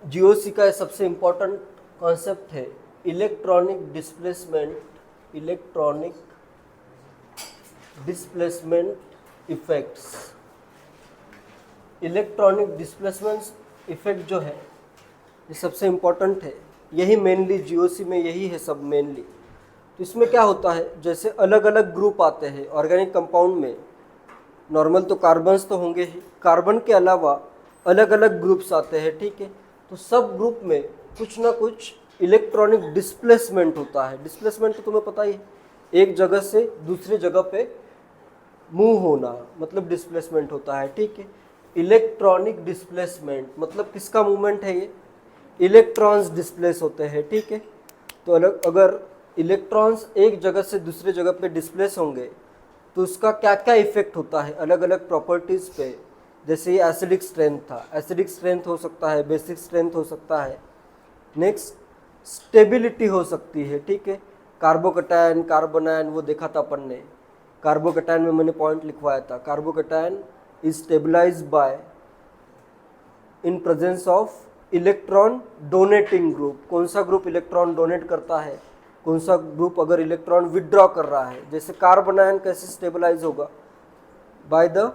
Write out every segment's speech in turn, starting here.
GOC का सबसे important concept है electronic displacement effects. Electronic displacement effect जो है ये सबसे इम्पोर्टेंट है, यही मेनली जीओसी में यही है सब मेनली। तो इसमें क्या होता है, जैसे अलग अलग ग्रुप आते हैं ऑर्गेनिक कंपाउंड में, नॉर्मल तो कार्बन्स तो होंगे ही, कार्बन के अलावा अलग अलग ग्रुप्स आते हैं, ठीक है। तो सब ग्रुप में कुछ ना कुछ इलेक्ट्रॉनिक डिस्प्लेसमेंट होता है। डिस्प्लेसमेंट तो तुम्हें पता ही है, एक जगह से दूसरी जगह पे मूव होना मतलब डिस्प्लेसमेंट होता है, ठीक है। इलेक्ट्रॉनिक डिस्प्लेसमेंट मतलब किसका मूवमेंट है, ये इलेक्ट्रॉन्स डिस्प्लेस होते हैं, ठीक है। तो अगर इलेक्ट्रॉन्स एक जगह से दूसरी जगह पे डिस्प्लेस होंगे तो उसका क्या क्या इफेक्ट होता है अलग अलग प्रॉपर्टीज़ पे। जैसे ये एसिडिक स्ट्रेंथ था, एसिडिक स्ट्रेंथ हो सकता है, बेसिक स्ट्रेंथ हो सकता है, नेक्स्ट स्टेबिलिटी हो सकती है, ठीक है। कार्बोकैटायन कार्बोनायन वो देखा था अपन ने, कार्बोकैटायन में मैंने पॉइंट लिखवाया था, carbocation is stabilized by in presence of electron donating group. कौन सा ग्रुप इलेक्ट्रॉन डोनेट करता है, कौन सा ग्रुप अगर इलेक्ट्रॉन विड्रॉ कर रहा है। जैसे कार्बोनायन कैसे स्टेबलाइज होगा, by the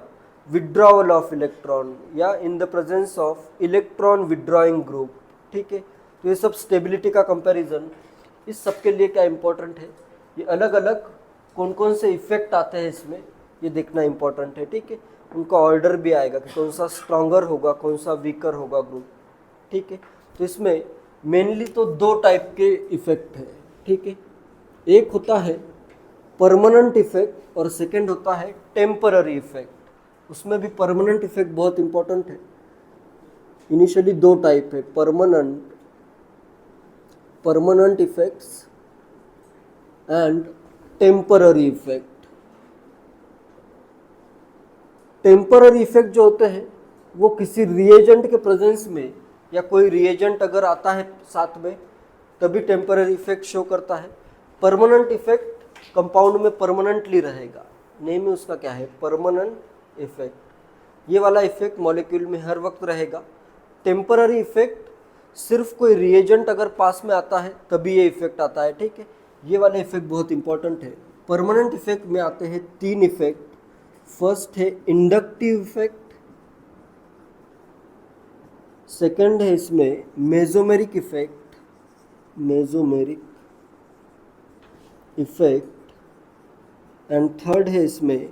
withdrawal of electron या in the presence of electron withdrawing group, ठीक है। तो ये सब स्टेबिलिटी का कंपैरिजन, इस सब के लिए क्या इंपॉर्टेंट है, ये अलग अलग कौन कौन से इफेक्ट आते हैं इसमें ये देखना इंपॉर्टेंट है, ठीक है। उनका ऑर्डर भी आएगा कि कौन सा स्ट्रॉन्गर होगा कौन सा वीकर होगा ग्रुप, ठीक है। तो इसमें मेनली तो दो टाइप के इफेक्ट है, ठीक है। एक होता है परमानेंट इफेक्ट और सेकंड होता है टेम्पररी इफेक्ट। उसमें भी परमानेंट इफेक्ट बहुत इंपॉर्टेंट है। इनिशियली दो टाइप है, permanent effects and temporary effect. Temporary effect जो होते हैं वो किसी रिएजेंट के प्रेजेंस में या कोई रिएजेंट अगर आता है साथ में तभी टेम्पररी इफेक्ट शो करता है। परमानेंट इफेक्ट कंपाउंड में परमानेंटली रहेगा, नेम ही उसका क्या है, परमानेंट इफेक्ट। ये वाला इफेक्ट मॉलिक्यूल में हर वक्त रहेगा। टेम्पररी इफेक्ट सिर्फ कोई रिएजेंट अगर पास में आता है तभी ये इफेक्ट आता है, ठीक है। ये वाला इफेक्ट बहुत इंपॉर्टेंट है। परमानेंट इफेक्ट में आते हैं तीन इफेक्ट। फर्स्ट है इंडक्टिव इफेक्ट, सेकंड है इसमें mesomeric effect, mesomeric effect, and third है इसमें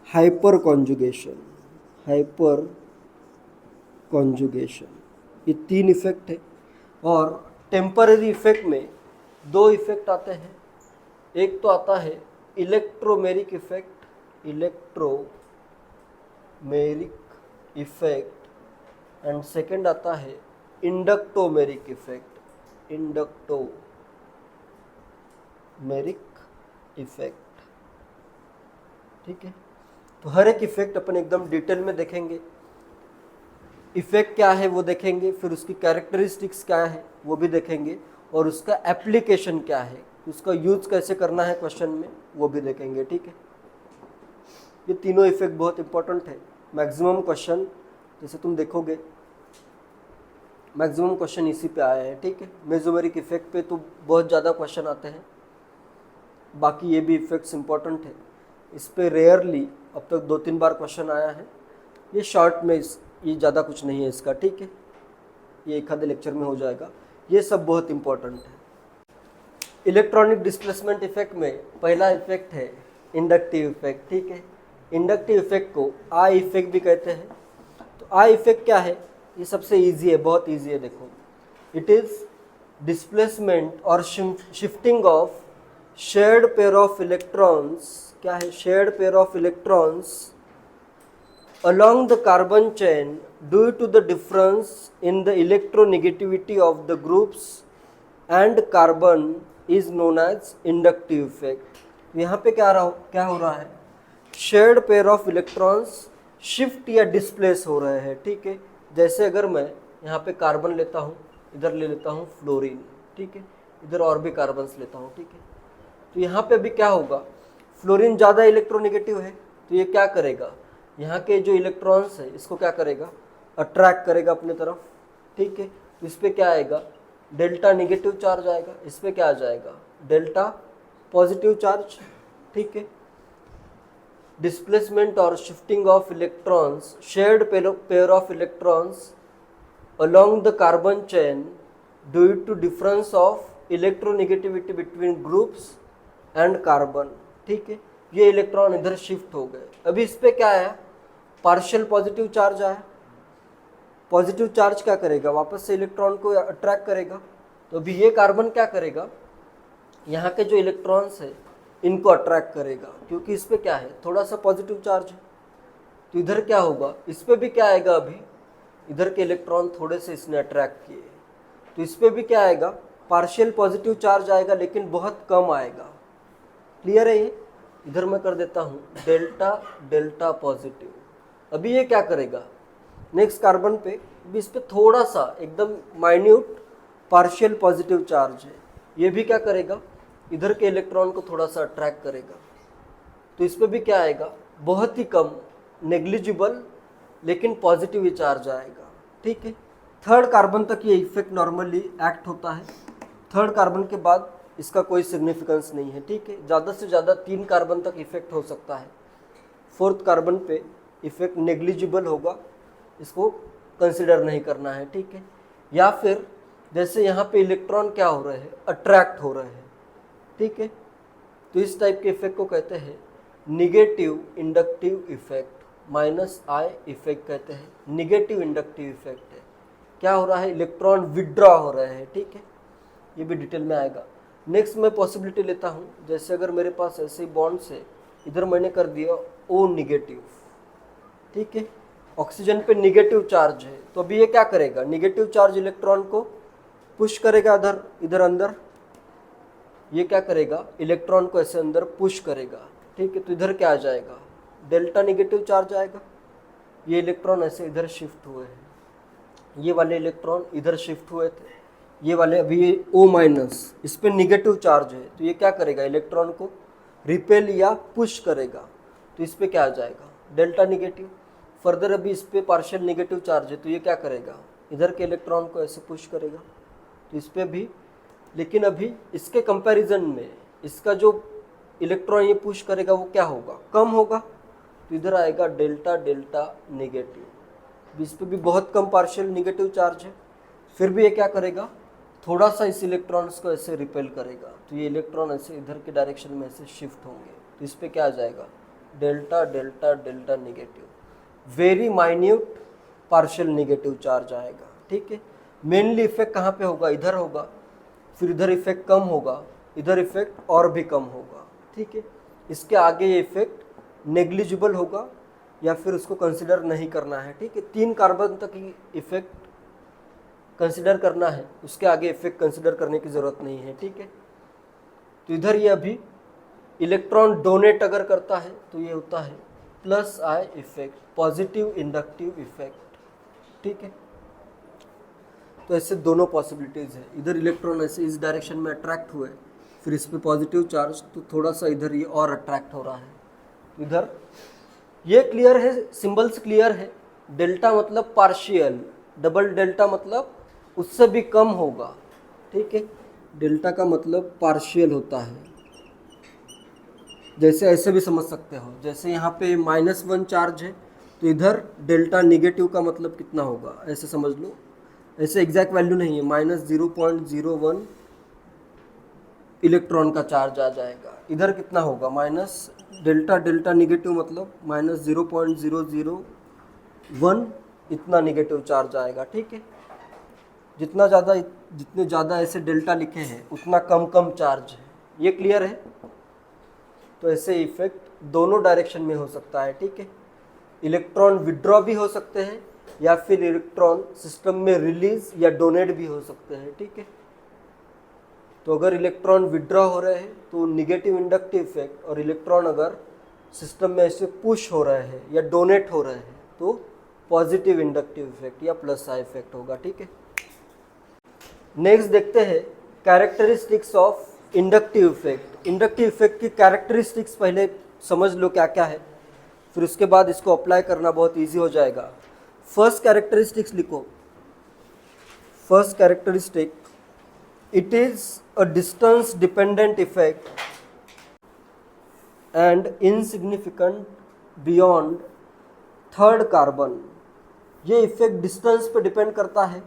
हाइपर कॉन्जुगेशन, हाइपर कॉन्जुगेशन। ये तीन इफेक्ट है। और टेम्पररी इफेक्ट में दो इफेक्ट आते हैं। एक तो आता है electromeric effect, electromeric effect, and second आता है इंडक्टोमेरिक इफेक्ट, इंडक्टोमेरिक इफेक्ट, ठीक है। तो हर एक इफेक्ट अपन एकदम डिटेल में देखेंगे। इफेक्ट क्या है वो देखेंगे, फिर उसकी कैरेक्टरिस्टिक्स क्या है वो भी देखेंगे, और उसका एप्लीकेशन क्या है, उसका यूज कैसे करना है क्वेश्चन में वो भी देखेंगे, ठीक है। ये तीनों इफेक्ट बहुत इंपॉर्टेंट है। मैक्सिमम क्वेश्चन जैसे तुम देखोगे मैक्सिमम क्वेश्चन इसी पे आए हैं, ठीक है। मेसोमेरिक इफेक्ट पे तो बहुत ज़्यादा क्वेश्चन आते हैं, बाकी ये भी इफेक्ट्स इंपॉर्टेंट है। इस पे रेयरली अब तक 2-3 बार क्वेश्चन आया है। ये शॉर्ट में ये ज़्यादा कुछ नहीं है इसका, ठीक है। ये एक आधे लेक्चर में हो जाएगा। ये सब बहुत इंपॉर्टेंट है। इलेक्ट्रॉनिक डिस्प्लेसमेंट इफेक्ट में पहला इफेक्ट है इंडक्टिव इफेक्ट, ठीक है। इंडक्टिव इफेक्ट को आई इफेक्ट भी कहते हैं। तो आई इफेक्ट क्या है, ये सबसे इजी है, बहुत इजी है। देखो, इट इज डिस्प्लेसमेंट और shifting of shared pair of electrons, क्या है, shared pair of electrons along the carbon chain due to the difference in the electronegativity of the groups and carbon is known as inductive effect। यहाँ पे क्या हो रहा है, shared pair of electrons shift या displace हो रहे हैं, ठीक है। जैसे अगर मैं यहाँ पे कार्बन लेता हूँ, इधर ले लेता हूँ फ्लोरीन, ठीक है, इधर और भी कार्बन्स लेता हूँ, ठीक है। तो यहाँ पे अभी क्या होगा, फ्लोरीन ज़्यादा इलेक्ट्रोनेगेटिव है तो ये क्या करेगा, यहाँ के जो इलेक्ट्रॉन्स है इसको क्या करेगा, अट्रैक्ट करेगा अपने तरफ, ठीक है। तो इस पर क्या आएगा, डेल्टा निगेटिव चार्ज आएगा, इस पर क्या आ जाएगा, डेल्टा पॉजिटिव चार्ज। ठीक है। डिस्प्लेसमेंट और shifting of electrons, shared pair of electrons along the carbon chain due to difference of electronegativity between groups and carbon। ठीक है, ये इलेक्ट्रॉन इधर शिफ्ट हो गए। अभी इस पे क्या आया, पार्शियल पॉजिटिव चार्ज आया। पॉजिटिव चार्ज क्या करेगा, वापस से इलेक्ट्रॉन को अट्रैक्ट करेगा। तो अभी ये कार्बन क्या करेगा, यहाँ के जो इलेक्ट्रॉन्स है इनको अट्रैक्ट करेगा, क्योंकि इस पे क्या है, थोड़ा सा पॉजिटिव चार्ज है। तो इधर क्या होगा, इस पे भी क्या आएगा, अभी इधर के इलेक्ट्रॉन थोड़े से इसने अट्रैक्ट किए, तो इस पे भी क्या आएगा, पार्शियल पॉजिटिव चार्ज आएगा, लेकिन बहुत कम आएगा। क्लियर है ये। इधर मैं कर देता हूँ डेल्टा डेल्टा पॉजिटिव। अभी ये क्या करेगा, नेक्स्ट कार्बन पे भी इस पे थोड़ा सा एकदम माइन्यूट पार्शियल पॉजिटिव चार्ज है, ये भी क्या करेगा, इधर के इलेक्ट्रॉन को थोड़ा सा अट्रैक्ट करेगा। तो इस पे भी क्या आएगा, बहुत ही कम, नेग्लिजिबल, लेकिन पॉजिटिव चार्ज आएगा। ठीक है। थर्ड कार्बन तक ये इफेक्ट नॉर्मली एक्ट होता है। थर्ड कार्बन के बाद इसका कोई सिग्निफिकेंस नहीं है। ठीक है, ज़्यादा से ज़्यादा 3 कार्बन तक इफेक्ट हो सकता है। फोर्थ कार्बन पे इफेक्ट नेग्लिजिबल होगा, इसको कंसिडर नहीं करना है। ठीक है। या फिर जैसे यहाँ पे इलेक्ट्रॉन क्या हो रहे हैं, अट्रैक्ट हो रहे हैं। ठीक है, तो इस टाइप के इफेक्ट को कहते हैं negative inductive effect, -I effect कहते हैं। निगेटिव इंडक्टिव इफेक्ट है, क्या हो रहा है, इलेक्ट्रॉन विड्रॉ हो रहे हैं। ठीक है, ये भी डिटेल में आएगा। नेक्स्ट मैं पॉसिबिलिटी लेता हूँ, जैसे अगर मेरे पास ऐसे ही बॉन्ड्स है, इधर मैंने कर दिया O निगेटिव। ठीक है, ऑक्सीजन पे निगेटिव चार्ज है, तो अभी ये क्या करेगा, निगेटिव चार्ज इलेक्ट्रॉन को पुश करेगा इधर अंदर। ये क्या करेगा, इलेक्ट्रॉन को ऐसे अंदर पुश करेगा। ठीक है, तो इधर क्या आ जाएगा, डेल्टा निगेटिव चार्ज आएगा। ये इलेक्ट्रॉन ऐसे इधर शिफ्ट हुए हैं, ये वाले इलेक्ट्रॉन इधर शिफ्ट हुए थे, ये वाले अभी ये O-, इस पर निगेटिव चार्ज है, तो ये क्या करेगा, इलेक्ट्रॉन को रिपेल या पुश करेगा। तो इस पर क्या आ जाएगा, डेल्टा निगेटिव। फर्दर अभी इस पर पार्शियल निगेटिव चार्ज है, तो ये क्या करेगा, इधर के इलेक्ट्रॉन को ऐसे पुश करेगा। तो इस पर भी, लेकिन अभी इसके कंपैरिजन में इसका जो इलेक्ट्रॉन ये पुश करेगा वो क्या होगा, कम होगा। तो इधर आएगा डेल्टा डेल्टा निगेटिव। इस पर भी बहुत कम पार्शियल निगेटिव चार्ज है, फिर भी ये क्या करेगा, थोड़ा सा इस इलेक्ट्रॉन्स को ऐसे रिपेल करेगा। तो ये इलेक्ट्रॉन ऐसे इधर के डायरेक्शन में ऐसे शिफ्ट होंगे, तो इस पर क्या आ जाएगा, delta delta delta negative. Very minute partial negative charge आएगा। ठीक है, मेनली इफेक्ट कहाँ पे होगा, इधर होगा, फिर इधर इफेक्ट कम होगा, इधर इफेक्ट और भी कम होगा। ठीक है, इसके आगे ये इफेक्ट नेग्लिजिबल होगा या फिर उसको कंसिडर नहीं करना है। ठीक है, 3 कार्बन तक ही इफेक्ट कंसिडर करना है, उसके आगे इफेक्ट कंसिडर करने की ज़रूरत नहीं है। ठीक है, तो इधर ये अभी इलेक्ट्रॉन डोनेट अगर करता है तो ये होता है +I effect, positive inductive effect. ठीक है, तो ऐसे दोनों पॉसिबिलिटीज़ है। इधर इलेक्ट्रॉन ऐसे इस डायरेक्शन में अट्रैक्ट हुए, फिर इस पर पॉजिटिव चार्ज, तो थोड़ा सा इधर ये और अट्रैक्ट हो रहा है। इधर ये क्लियर है, सिंबल्स क्लियर है। डेल्टा मतलब पार्शियल, डबल डेल्टा मतलब उससे भी कम होगा। ठीक है, डेल्टा का मतलब पार्शियल होता है। जैसे ऐसे भी समझ सकते हो, जैसे यहाँ पे -1 चार्ज है, तो इधर डेल्टा निगेटिव का मतलब कितना होगा, ऐसे समझ लो। ऐसे एग्जैक्ट वैल्यू नहीं है, -0.01 इलेक्ट्रॉन का चार्ज आ जाएगा। इधर कितना होगा, माइनस डेल्टा डेल्टा निगेटिव मतलब -0.001 इतना निगेटिव चार्ज आएगा। ठीक है, जितने ज़्यादा ऐसे डेल्टा लिखे हैं उतना कम कम चार्ज है। ये क्लियर है। तो ऐसे इफेक्ट दोनों डायरेक्शन में हो सकता है। ठीक है, इलेक्ट्रॉन विड्रॉ भी हो सकते हैं या फिर इलेक्ट्रॉन सिस्टम में रिलीज या डोनेट भी हो सकते हैं। ठीक है, तो अगर इलेक्ट्रॉन विड्रॉ हो रहे हैं तो निगेटिव इंडक्टिव इफेक्ट, और इलेक्ट्रॉन अगर सिस्टम में ऐसे पुश हो रहे हैं या डोनेट हो रहे हैं तो पॉजिटिव इंडक्टिव इफेक्ट या +I इफेक्ट होगा। ठीक है, नेक्स्ट देखते हैं characteristics of inductive effect. Inductive effect की कैरेक्टरिस्टिक्स पहले समझ लो क्या क्या है, फिर उसके बाद इसको अप्लाई करना बहुत ईजी हो जाएगा। फर्स्ट कैरेक्टरिस्टिक्स लिखो, first characteristic, it is a distance dependent effect and insignificant beyond third carbon. ये इफेक्ट डिस्टेंस पे डिपेंड करता है।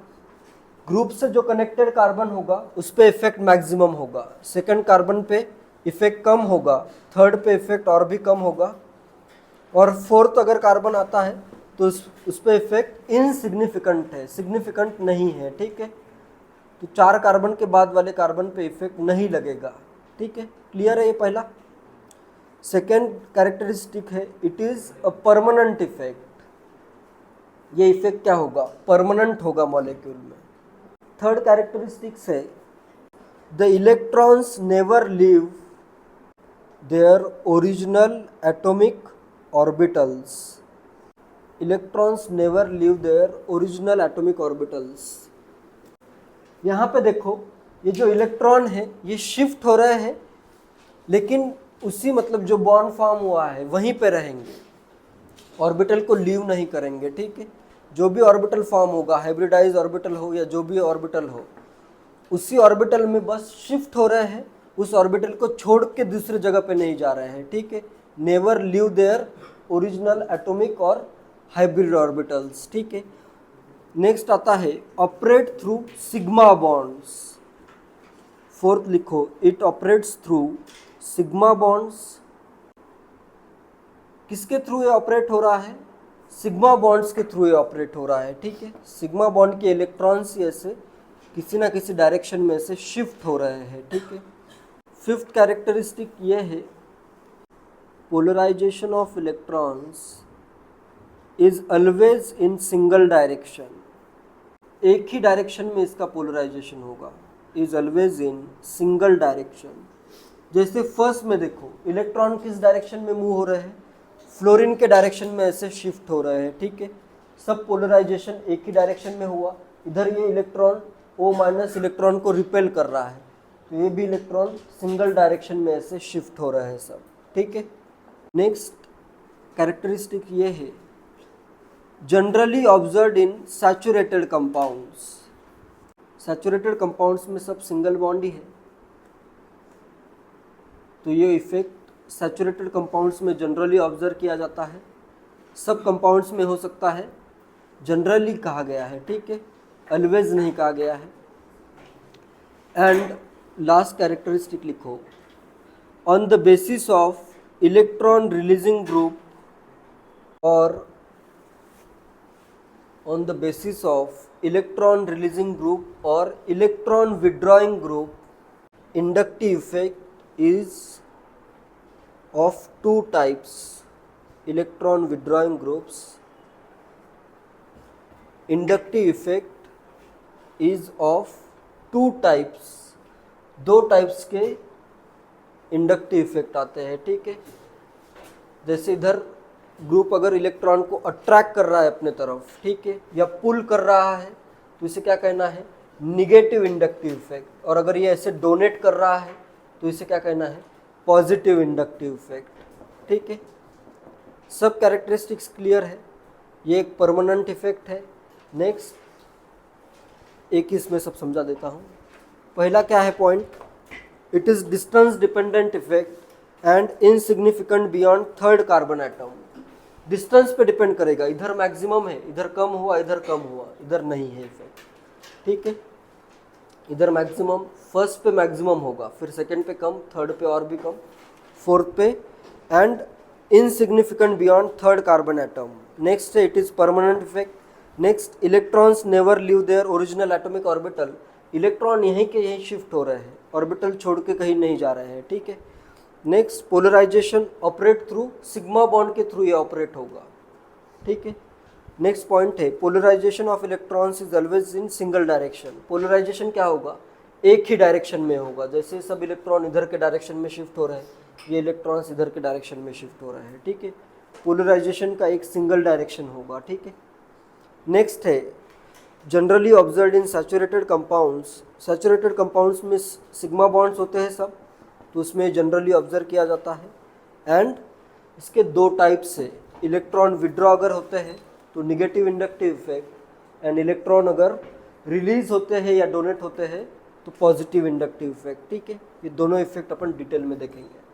ग्रुप से जो कनेक्टेड कार्बन होगा उस पे इफेक्ट मैक्सिमम होगा, सेकंड कार्बन पे इफेक्ट कम होगा, थर्ड पे इफेक्ट और भी कम होगा, और फोर्थ अगर कार्बन आता है तो उस पे इफेक्ट इनसिग्निफिकेंट है, सिग्निफिकेंट नहीं है। ठीक है, तो 4 कार्बन के बाद वाले कार्बन पे इफेक्ट नहीं लगेगा। ठीक है, क्लियर है ये पहला। सेकेंड कैरेक्टरिस्टिक है, it is a permanent effect. ये इफेक्ट क्या होगा, परमानेंट होगा मॉलिक्यूल में। थर्ड कैरेक्टरिस्टिक्स है, the electrons never leave their original atomic orbitals. Electrons never leave their original atomic orbitals. यहाँ पे देखो, ये जो इलेक्ट्रॉन है ये शिफ्ट हो रहे हैं, लेकिन उसी मतलब जो बॉन्ड फॉर्म हुआ है वहीं पे रहेंगे, ऑर्बिटल को लीव नहीं करेंगे। ठीक है, जो भी ऑर्बिटल फॉर्म होगा, हाइब्रिडाइज ऑर्बिटल हो या जो भी ऑर्बिटल हो, उसी ऑर्बिटल में बस शिफ्ट हो रहे हैं, उस ऑर्बिटल को छोड़ के दूसरी जगह पे नहीं जा रहे हैं। ठीक है, never leave their original atomic और हाइब्रिड ऑर्बिटल्स। ठीक है, नेक्स्ट आता है operate through sigma bonds. Fourth लिखो, it operates through sigma bonds. किसके थ्रू ये ऑपरेट हो रहा है, सिग्मा बॉन्ड्स के थ्रू ये ऑपरेट हो रहा है। ठीक है, सिग्मा बॉन्ड के इलेक्ट्रॉन्स ऐसे किसी ना किसी डायरेक्शन में से शिफ्ट हो रहे हैं। ठीक है, फिफ्थ कैरेक्टरिस्टिक ये है, polarization of electrons is always in single direction. एक ही डायरेक्शन में इसका पोलराइजेशन होगा, is always in single direction. जैसे फर्स्ट में देखो, इलेक्ट्रॉन किस डायरेक्शन में मूव हो रहे हैं, फ्लोरीन के डायरेक्शन में ऐसे शिफ्ट हो रहे हैं। ठीक है, सब पोलराइजेशन एक ही डायरेक्शन में हुआ। इधर ये इलेक्ट्रॉन O- इलेक्ट्रॉन को रिपेल कर रहा है, तो ये भी इलेक्ट्रॉन सिंगल डायरेक्शन में ऐसे शिफ्ट हो रहे हैं सब। ठीक है, नेक्स्ट कैरेक्टरिस्टिक ये है, generally observed in saturated compounds. Saturated compounds में सब सिंगल बॉन्ड ही है, तो ये इफेक्ट सैचुरेटेड कंपाउंड्स में जनरली ऑब्जर्व किया जाता है। सब कंपाउंड्स में हो सकता है, जनरली कहा गया है। ठीक है, ऑलवेज नहीं कहा गया है। एंड लास्ट कैरेक्टरिस्टिक लिखो, on the basis of electron releasing group और on the basis of electron releasing group or electron withdrawing group, inductive effect is of two types. Electron withdrawing groups, inductive effect is of two types. दो types के inductive effect आते हैं। ठीक है, जैसे इधर group अगर इलेक्ट्रॉन को अट्रैक्ट कर रहा है अपने तरफ, ठीक है, या पुल कर रहा है, तो इसे क्या कहना है, निगेटिव इंडक्टिव इफेक्ट। और अगर ये ऐसे डोनेट कर रहा है तो इसे क्या कहना है, पॉजिटिव इंडक्टिव इफेक्ट। ठीक है, सब कैरेक्टरिस्टिक्स क्लियर है। ये एक परमानेंट इफेक्ट है। नेक्स्ट एक इसमें सब समझा देता हूँ। पहला क्या है point, it is distance dependent effect and insignificant beyond third carbon atom. Distance पे डिपेंड करेगा, इधर मैक्सिमम है, इधर कम हुआ, इधर कम हुआ, इधर नहीं है इफेक्ट। ठीक है, इधर मैक्सिमम, फर्स्ट पे मैक्सिमम होगा, फिर सेकंड पे कम, थर्ड पे और भी कम, फोर्थ पे, and insignificant beyond third carbon atom. Next है, it is permanent effect. Next, electrons never leave their original atomic orbital. Electron यहीं के यहीं शिफ्ट हो रहे हैं, ऑर्बिटल छोड़ के कहीं नहीं जा रहे हैं। ठीक है, next, polarization operate through sigma bond के थ्रू ये ऑपरेट होगा। ठीक है, नेक्स्ट पॉइंट है, polarization of electrons is always in single direction. Polarization क्या होगा, एक ही डायरेक्शन में होगा। जैसे सब इलेक्ट्रॉन इधर के डायरेक्शन में शिफ्ट हो रहे हैं, ये इलेक्ट्रॉन्स इधर के डायरेक्शन में शिफ्ट हो रहे हैं। ठीक है, पोलराइजेशन का एक सिंगल डायरेक्शन होगा। ठीक है, नेक्स्ट है, generally observed in saturated compounds. Saturated compounds में सिग्मा बॉन्ड्स होते हैं सब, तो उसमें जनरली ऑब्जर्व किया जाता है। एंड इसके दो टाइप्स है, इलेक्ट्रॉन विड्रॉ अगर होते हैं तो negative inductive effect, and electron अगर रिलीज होते हैं या डोनेट होते हैं तो पॉजिटिव इंडक्टिव इफेक्ट। ठीक है, ये दोनों इफेक्ट अपन डिटेल में देखेंगे।